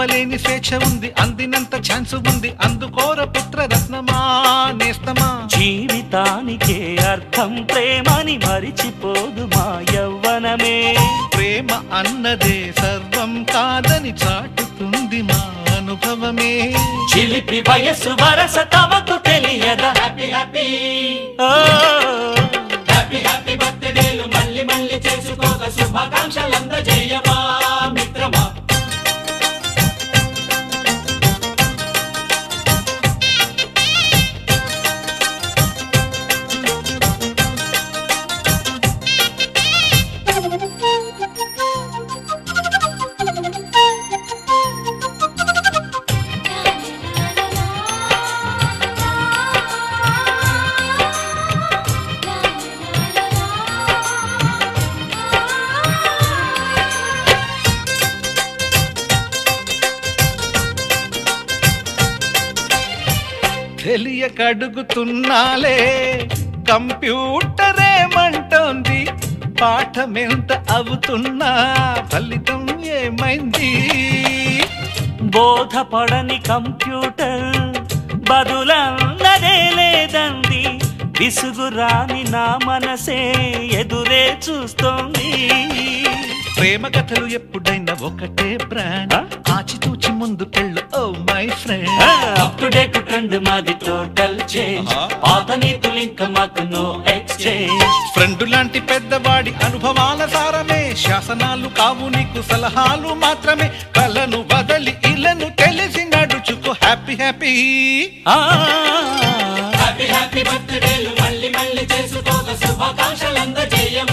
ఆపలేని స్వేచ్ఛ ఉంది, అందినంత ఛాన్స్ ఉంది, అందుకోర పుత్రరత్నమా నేస్తమా. జీవితానికే అర్థం ప్రేమని మరిచిపోదు మా యవ్వనమే. ప్రేమ అన్నదే సర్వం కాదని చాటుతుంది మా అనుభవమే. చిలిపి వయస్సు వరస తమకు తెలియదా. హ్యాపీ హ్యాపీ హ్యాపీ హ్యాపీ బర్త్డేలు మళ్ళీ మళ్ళీ చేసుకోక శుభాకాంక్షలందజేయమా మిత్రమా. తెలియకడుగుతున్నాలే కంప్యూటరేమంటోంది, పాఠమెంత అవుతున్నా ఫలితం ఏమైంది. బోధపడని కంప్యూటర్ బదులన్నదే లేదంది, విసుగురాని నా మనసే ఎదురే చూస్తోంది. ప్రేమ కథలు ఎప్పుడైనా ఒకటే బ్రాండ్, ఆచితూచి ముందుకెళ్ళు oh my friend. Up to date trend మాది టోటల్ చేంజ్, పాత నీతులు ఇంకా మాకు నో ఎక్స్చేంజ్. ఫ్రెండ్ లాంటి పెద్దవాడి అనుభవాల సారమే, శాసనాలు కావు నీకు సలహాలు మాత్రమే. కలను వదలి ఇలను తెలిసి నడుచుకో హ్యాపీ హ్యాపీ. హ్యాపీ హ్యాపీ బర్త్డేలు మళ్ళీ మళ్ళీ చేసుకోక శుభాకాంక్షలందజేయమా.